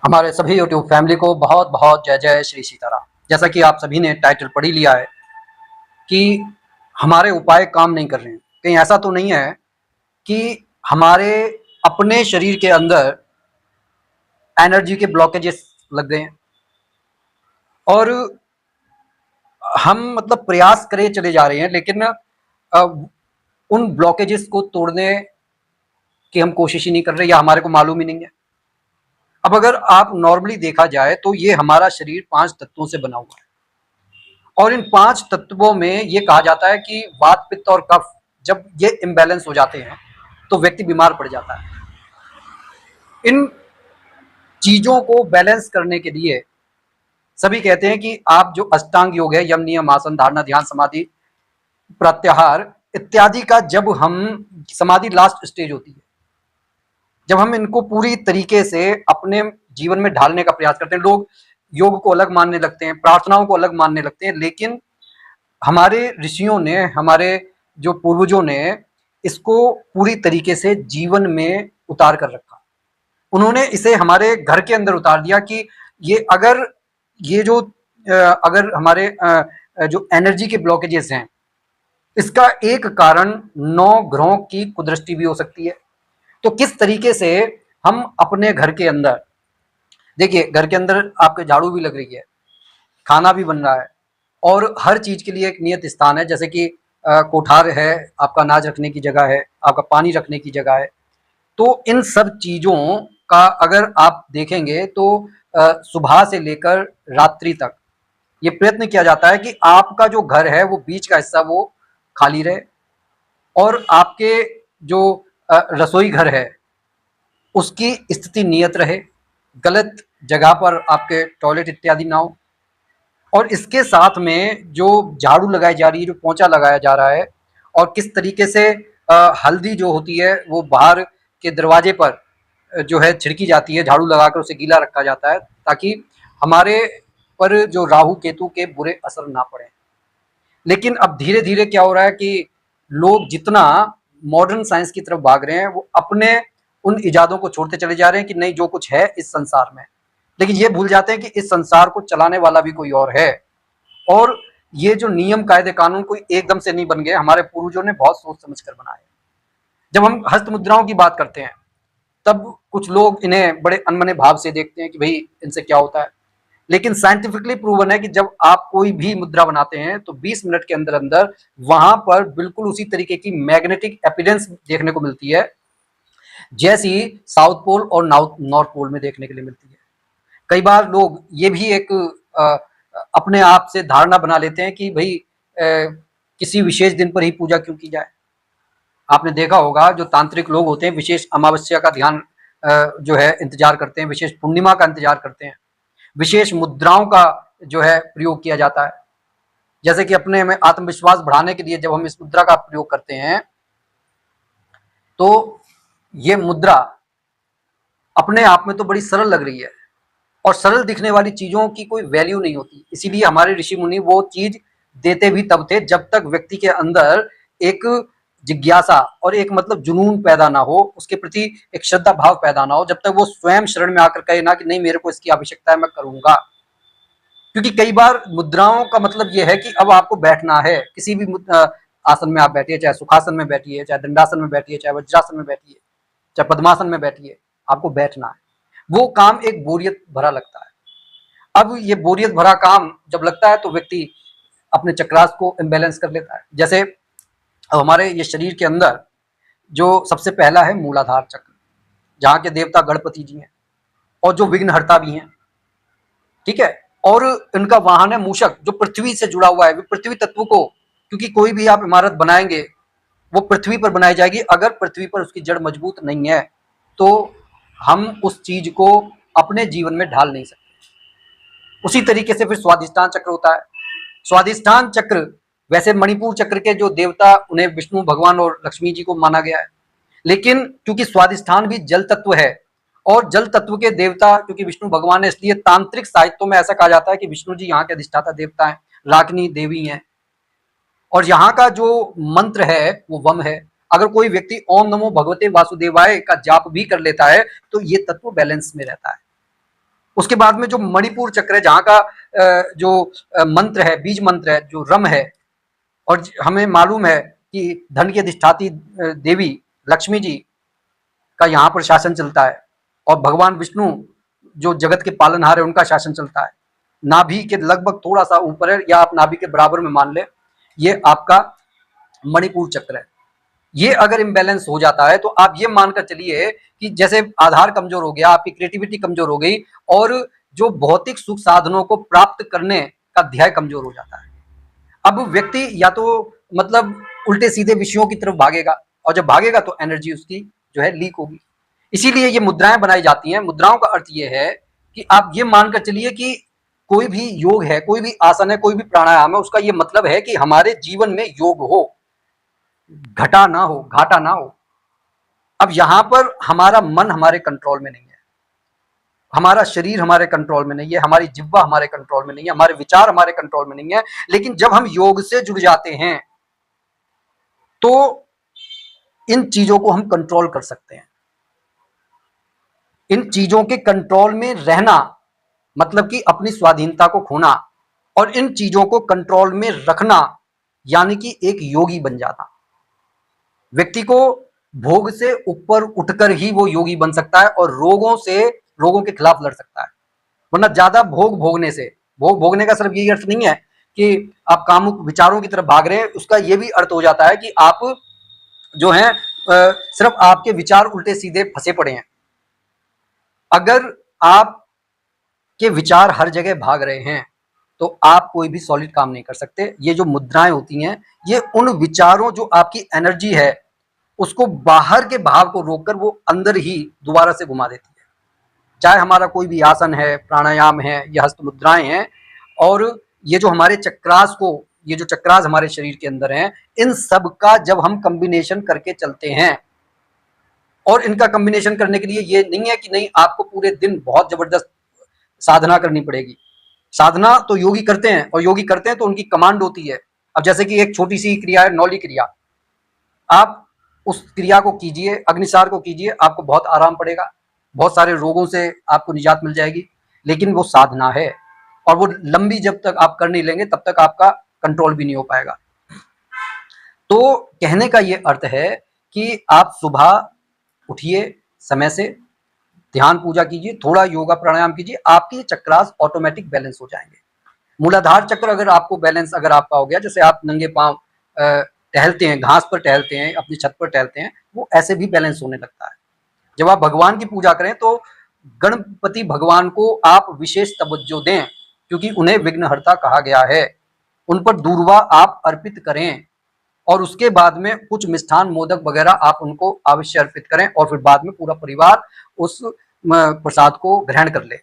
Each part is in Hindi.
हमारे सभी यूट्यूब फैमिली को बहुत बहुत जय जय श्री सीताराम। जैसा कि आप सभी ने टाइटल पढ़ ही लिया है कि हमारे उपाय काम नहीं कर रहे हैं। कहीं ऐसा तो नहीं है कि हमारे अपने शरीर के अंदर एनर्जी के ब्लॉकेजेस लग गए हैं और हम मतलब प्रयास करे चले जा रहे हैं, लेकिन उन ब्लॉकेजेस को तोड़ने की हम कोशिश ही नहीं कर रहे या हमारे को मालूम ही नहीं है। अब अगर आप नॉर्मली देखा जाए तो ये हमारा शरीर 5 तत्वों से बना हुआ है और इन 5 तत्वों में ये कहा जाता है कि वात, पित्त और कफ जब ये इम्बैलेंस हो जाते हैं तो व्यक्ति बीमार पड़ जाता है। इन चीजों को बैलेंस करने के लिए सभी कहते हैं कि आप जो अष्टांग योग है, यम, नियम, आसन, धारणा, ध्यान, समाधि, प्रत्याहार इत्यादि का जब हम समाधि लास्ट स्टेज होती है, जब हम इनको पूरी तरीके से अपने जीवन में ढालने का प्रयास करते हैं। लोग योग को अलग मानने लगते हैं, प्रार्थनाओं को अलग मानने लगते हैं, लेकिन हमारे ऋषियों ने, हमारे जो पूर्वजों ने इसको पूरी तरीके से जीवन में उतार कर रखा। उन्होंने इसे हमारे घर के अंदर उतार दिया कि ये अगर ये जो अगर हमारे जो एनर्जी के ब्लॉकेजेस हैं, इसका एक कारण 9 ग्रहों की कुदृष्टि भी हो सकती है। तो किस तरीके से हम अपने घर के अंदर, देखिए घर के अंदर आपके झाड़ू भी लग रही है, खाना भी बन रहा है और हर चीज के लिए एक नियत स्थान है। जैसे कि कोठार है, आपका अनाज रखने की जगह है, आपका पानी रखने की जगह है। तो इन सब चीजों का अगर आप देखेंगे तो सुबह से लेकर रात्रि तक ये प्रयत्न किया जाता है कि आपका जो घर है वो बीच का हिस्सा वो खाली रहे और आपके जो रसोई घर है उसकी स्थिति नियत रहे, गलत जगह पर आपके टॉयलेट इत्यादि ना हो। और इसके साथ में जो झाड़ू लगाई जा रही है, जो पोंछा लगाया जा रहा है और किस तरीके से हल्दी जो होती है वो बाहर के दरवाजे पर जो है छिड़की जाती है, झाड़ू लगाकर उसे गीला रखा जाता है ताकि हमारे पर जो राहु केतु के बुरे असर ना पड़े। लेकिन अब धीरे धीरे क्या हो रहा है कि लोग जितना मॉडर्न साइंस की तरफ भाग रहे हैं वो अपने उन इजादों को छोड़ते चले जा रहे हैं कि नहीं, जो कुछ है इस संसार में, लेकिन ये भूल जाते हैं कि इस संसार को चलाने वाला भी कोई और है। और ये जो नियम कायदे कानून कोई एकदम से नहीं बन गए, हमारे पूर्वजों ने बहुत सोच समझ कर बनाए। जब हम हस्त मुद्राओं की बात करते हैं तब कुछ लोग इन्हें बड़े अनमने भाव से देखते हैं कि भाई इनसे क्या होता है, लेकिन साइंटिफिकली प्रूवन है कि जब आप कोई भी मुद्रा बनाते हैं तो 20 मिनट के अंदर अंदर वहां पर बिल्कुल उसी तरीके की मैग्नेटिक एपिडेंस देखने को मिलती है जैसी साउथ पोल और नॉर्थ पोल में देखने के लिए मिलती है। कई बार लोग ये भी एक अपने आप से धारणा बना लेते हैं कि भाई किसी विशेष दिन पर ही पूजा क्यों की जाए। आपने देखा होगा जो तांत्रिक लोग होते हैं विशेष अमावस्या का ध्यान जो है इंतजार करते हैं, विशेष पूर्णिमा का इंतजार करते हैं, विशेष मुद्राओं का जो है प्रयोग किया जाता है। जैसे कि अपने में आत्मविश्वास बढ़ाने के लिए जब हम इस मुद्रा का प्रयोग करते हैं तो ये मुद्रा अपने आप में तो बड़ी सरल लग रही है और सरल दिखने वाली चीजों की कोई वैल्यू नहीं होती। इसीलिए हमारे ऋषि मुनि वो चीज देते भी तब थे जब तक व्यक्ति के अंदर एक जिज्ञासा और एक मतलब जुनून पैदा ना हो, उसके प्रति एक श्रद्धा भाव पैदा ना हो, जब तक वो स्वयं शरण में आकर कहे ना कि नहीं मेरे को इसकी आवश्यकता है, मैं करूंगा। क्योंकि कई बार मुद्राओं का मतलब यह है कि अब आपको बैठना है, किसी भी आसन में आप बैठिए, चाहे सुखासन में बैठिए, चाहे दंडासन में बैठिए, चाहे वज्रासन में बैठिए, चाहे पद्मासन में बैठिए, आपको बैठना है। वो काम एक बोरियत भरा लगता है। अब ये बोरियत भरा काम जब लगता है तो व्यक्ति अपने चक्रास को इम्बेलेंस कर लेता है। जैसे अब हमारे ये शरीर के अंदर जो सबसे पहला है मूलाधार चक्र, जहाँ के देवता गणपति जी हैं और जो विघ्नहर्ता भी हैं, ठीक है। और इनका वाहन है मूषक जो पृथ्वी से जुड़ा हुआ है। पृथ्वी तत्व को, क्योंकि कोई भी आप इमारत बनाएंगे वो पृथ्वी पर बनाई जाएगी, अगर पृथ्वी पर उसकी जड़ मजबूत नहीं है तो हम उस चीज को अपने जीवन में ढाल नहीं सकते। उसी तरीके से फिर स्वाधिष्ठान चक्र होता है। स्वाधिष्ठान चक्र, वैसे मणिपुर चक्र के जो देवता उन्हें विष्णु भगवान और लक्ष्मी जी को माना गया है, लेकिन क्योंकि स्वाधिष्ठान भी जल तत्व है और जल तत्व के देवता क्योंकि विष्णु भगवान है, इसलिए तांत्रिक साहित्यों में ऐसा कहा जाता है कि विष्णु जी यहाँ के अधिष्ठाता देवता हैं, रागिनी देवी हैं। और यहाँ का जो मंत्र है वो वम है। अगर कोई व्यक्ति ओम नमो भगवते वासुदेवाय का जाप भी कर लेता है तो ये तत्व बैलेंस में रहता है। उसके बाद में जो मणिपुर चक्र है, जहाँ का जो मंत्र है, बीज मंत्र है, जो रम है, और हमें मालूम है कि धन की अधिष्ठात्री देवी लक्ष्मी जी का यहाँ पर शासन चलता है, और भगवान विष्णु जो जगत के पालनहार है उनका शासन चलता है। नाभि के लगभग थोड़ा सा ऊपर है, या आप नाभि के बराबर में मान ले, ये आपका मणिपुर चक्र है। ये अगर इम्बैलेंस हो जाता है तो आप ये मानकर चलिए कि जैसे आधार कमजोर हो गया, आपकी क्रिएटिविटी कमजोर हो गई, और जो भौतिक सुख साधनों को प्राप्त करने का ध्यान कमजोर हो जाता है। अब व्यक्ति या तो मतलब उल्टे सीधे विषयों की तरफ भागेगा, और जब भागेगा तो एनर्जी उसकी जो है लीक होगी। इसीलिए ये मुद्राएं बनाई जाती हैं। मुद्राओं का अर्थ ये है कि आप ये मानकर चलिए कि कोई भी योग है, कोई भी आसन है, कोई भी प्राणायाम है, उसका ये मतलब है कि हमारे जीवन में योग हो, घटा ना हो, घाटा ना हो। अब यहां पर हमारा मन हमारे कंट्रोल में नहीं है, हमारा शरीर हमारे कंट्रोल में नहीं है, हमारी जिह्वा हमारे कंट्रोल में नहीं है, हमारे विचार हमारे कंट्रोल में नहीं है। लेकिन जब हम योग से जुड़ जाते हैं तो इन चीजों को हम कंट्रोल कर सकते हैं। इन चीजों के कंट्रोल में रहना मतलब कि अपनी स्वाधीनता को खोना, और इन चीजों को कंट्रोल में रखना यानी कि एक योगी बन जाना। व्यक्ति को भोग से ऊपर उठकर ही वो योगी बन सकता है, और रोगों के खिलाफ लड़ सकता है। वरना ज्यादा भोग भोगने से, भोग भोगने का सिर्फ यही अर्थ नहीं है कि आप कामुक विचारों की तरफ भाग रहे हैं, उसका ये भी अर्थ हो जाता है कि आप जो है सिर्फ आपके विचार उल्टे सीधे फंसे पड़े हैं। अगर आप के विचार हर जगह भाग रहे हैं तो आप कोई भी सॉलिड काम नहीं कर सकते। ये जो मुद्राएं होती हैं, ये उन विचारों, जो आपकी एनर्जी है, उसको बाहर के भाव को रोककर वो अंदर ही दोबारा से घुमा देती है। चाहे हमारा कोई भी आसन है, प्राणायाम है, या हस्त मुद्राएं हैं, और ये जो हमारे चक्रास को, ये जो चक्रास हमारे शरीर के अंदर हैं, इन सब का जब हम कॉम्बिनेशन करके चलते हैं, और इनका कॉम्बिनेशन करने के लिए ये नहीं है कि नहीं आपको पूरे दिन बहुत जबरदस्त साधना करनी पड़ेगी। साधना तो योगी करते हैं, और योगी करते हैं तो उनकी कमांड होती है। अब जैसे कि एक छोटी सी क्रिया है, नौली क्रिया, आप उस क्रिया को कीजिए, अग्निसार को कीजिए, आपको बहुत आराम पड़ेगा, बहुत सारे रोगों से आपको निजात मिल जाएगी। लेकिन वो साधना है, और वो लंबी जब तक आप कर नहीं लेंगे तब तक आपका कंट्रोल भी नहीं हो पाएगा। तो कहने का ये अर्थ है कि आप सुबह उठिए, समय से ध्यान पूजा कीजिए, थोड़ा योगा प्राणायाम कीजिए, आपके चक्रास ऑटोमेटिक बैलेंस हो जाएंगे। मूलाधार चक्र अगर आपको बैलेंस अगर आपका हो गया, जैसे आप नंगे पांव टहलते हैं, घास पर टहलते हैं, अपनी छत पर टहलते हैं, वो ऐसे भी बैलेंस होने लगता है। जब आप भगवान की पूजा करें तो गणपति भगवान को आप विशेष तवज्जो दें, क्योंकि उन्हें विघ्नहर्ता कहा गया है। उन पर दूर्वा आप अर्पित करें, और उसके बाद में कुछ मिष्ठान मोदक वगैरह आप उनको अवश्य अर्पित करें, और फिर बाद में पूरा परिवार उस प्रसाद को ग्रहण कर ले।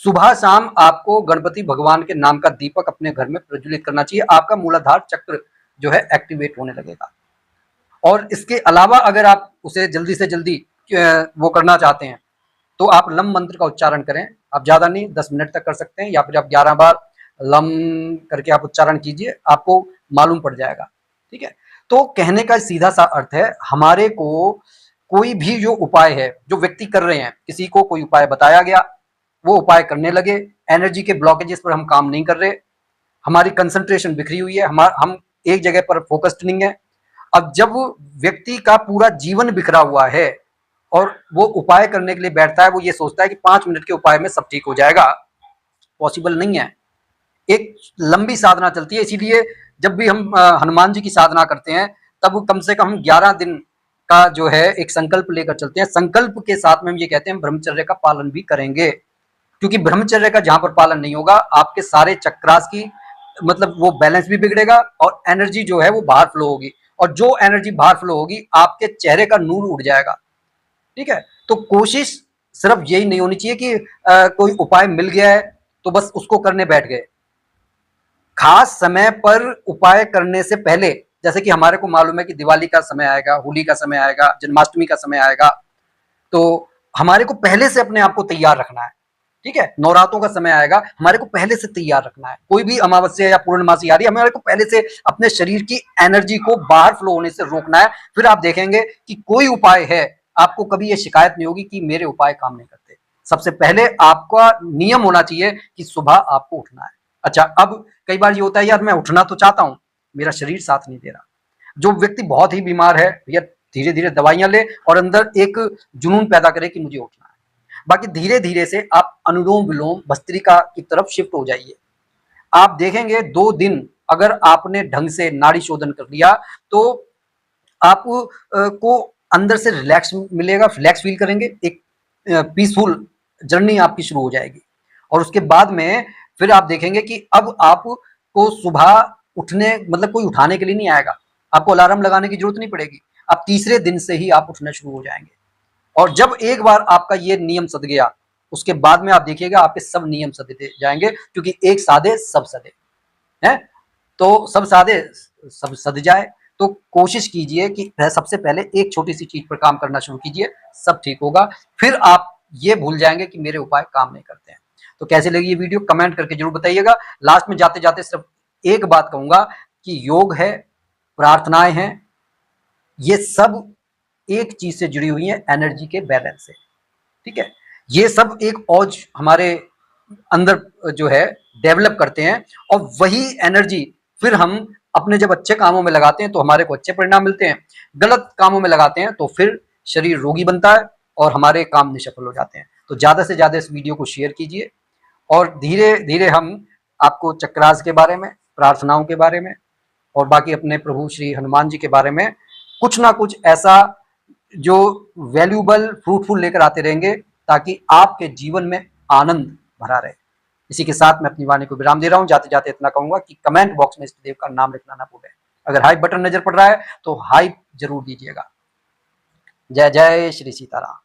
सुबह शाम आपको गणपति भगवान के नाम का दीपक अपने घर में प्रज्वलित करना चाहिए। आपका मूलाधार चक्र जो है एक्टिवेट होने लगेगा। और इसके अलावा अगर आप उसे जल्दी से जल्दी वो करना चाहते हैं तो आप लम मंत्र का उच्चारण करें। आप ज्यादा नहीं, 10 मिनट तक कर सकते हैं, या फिर आप 11 बार लम करके आप उच्चारण कीजिए, आपको मालूम पड़ जाएगा। ठीक है, तो कहने का सीधा सा अर्थ है, हमारे को कोई भी जो उपाय है, जो व्यक्ति कर रहे हैं, किसी को कोई उपाय बताया गया, वो उपाय करने लगे, एनर्जी के ब्लॉकेजेस पर हम काम नहीं कर रहे, हमारी कंसंट्रेशन बिखरी हुई है, हम एक जगह पर फोकस्ड नहीं है। अब जब व्यक्ति का पूरा जीवन बिखरा हुआ है और वो उपाय करने के लिए बैठता है, वो ये सोचता है कि 5 मिनट के उपाय में सब ठीक हो जाएगा, पॉसिबल नहीं है। एक लंबी साधना चलती है। इसीलिए जब भी हम हनुमान जी की साधना करते हैं तब कम से कम 11 दिन का जो है एक संकल्प लेकर चलते हैं। संकल्प के साथ में हम ये कहते हैं ब्रह्मचर्य का पालन भी करेंगे, क्योंकि ब्रह्मचर्य का जहां पर पालन नहीं होगा, आपके सारे चक्रास की मतलब वो बैलेंस भी बिगड़ेगा, और एनर्जी जो है वो बाहर फ्लो होगी, और जो एनर्जी बाहर फ्लो होगी आपके चेहरे का नूर उड़ जाएगा। ठीक है, तो कोशिश सिर्फ यही नहीं होनी चाहिए कि कोई उपाय मिल गया है तो बस उसको करने बैठ गए। खास समय पर उपाय करने से पहले, जैसे कि हमारे को मालूम है कि दिवाली का समय आएगा, होली का समय आएगा, जन्माष्टमी का समय आएगा, तो हमारे को पहले से अपने आप को तैयार रखना है। ठीक है, नवरात्रों का समय आएगा, हमारे को पहले से तैयार रखना है। कोई भी अमावस्या या पूर्णमासी आ रही है, हमारे को पहले से अपने शरीर की एनर्जी को बाहर फ्लो होने से रोकना है। फिर आप देखेंगे कि कोई उपाय है, आपको कभी ये शिकायत नहीं होगी कि मेरे उपाय काम नहीं करते। सबसे पहले आपका नियम होना चाहिए कि सुबह आपको उठना है। अच्छा, अब कई बार ये होता है, यार मैं उठना तो चाहता हूँ, मेरा शरीर साथ नहीं दे रहा। जो व्यक्ति बहुत ही बीमार है, भैया धीरे धीरे दवाइयां ले और अंदर एक जुनून पैदा करे कि मुझे उठना है। बाकी धीरे धीरे से आप अनुलोम विलोम भस्त्रिका की तरफ शिफ्ट हो जाइए। आप देखेंगे 2 दिन अगर आपने ढंग से नाड़ी शोधन कर लिया तो आप को अंदर से रिलैक्स मिलेगा, रिलैक्स फील करेंगे, एक पीसफुल जर्नी आपकी शुरू हो जाएगी। और उसके बाद में फिर आप देखेंगे कि अब आपको सुबह उठने मतलब कोई उठाने के लिए नहीं आएगा, आपको अलार्म लगाने की जरूरत नहीं पड़ेगी। आप तीसरे दिन से ही आप उठना शुरू हो जाएंगे। और जब एक बार आपका ये नियम सध गया, उसके बाद में आप देखिएगा आपके सब नियम सधते जाएंगे, क्योंकि एक साधे सब सधे हैं। तो सब साधे सब सध जाए, तो कोशिश कीजिए कि सबसे पहले एक छोटी सी चीज पर काम करना शुरू कीजिए, सब ठीक होगा। फिर आप ये भूल जाएंगे कि मेरे उपाय काम नहीं करते हैं। तो कैसे लगी ये वीडियो कमेंट करके जरूर बताइएगा। लास्ट में जाते जाते सिर्फ एक बात कहूंगा कि योग है, प्रार्थनाएं हैं, ये सब एक चीज से जुड़ी हुई है, एनर्जी के बैलेंस से। ठीक है, ये सब एक औज हमारे अंदर जो है डेवलप करते हैं, और वही एनर्जी फिर हम अपने जब अच्छे कामों में लगाते हैं तो हमारे को अच्छे परिणाम मिलते हैं, गलत कामों में लगाते हैं तो फिर शरीर रोगी बनता है और हमारे काम निष्फल हो जाते हैं। तो ज्यादा से ज्यादा इस वीडियो को शेयर कीजिए, और धीरे धीरे हम आपको चक्रास के बारे में, प्रार्थनाओं के बारे में, और बाकी अपने प्रभु श्री हनुमान जी के बारे में कुछ ना कुछ ऐसा जो वैल्यूबल फ्रूटफुल लेकर आते रहेंगे, ताकि आपके जीवन में आनंद भरा रहे। इसी के साथ मैं अपनी वाणी को विराम दे रहा हूं। जाते जाते इतना कहूंगा कि कमेंट बॉक्स में इष्ट देव का नाम लिखना ना भूलें। अगर हाइप बटन नजर पड़ रहा है तो हाइप जरूर दीजिएगा। जय जय श्री सीताराम।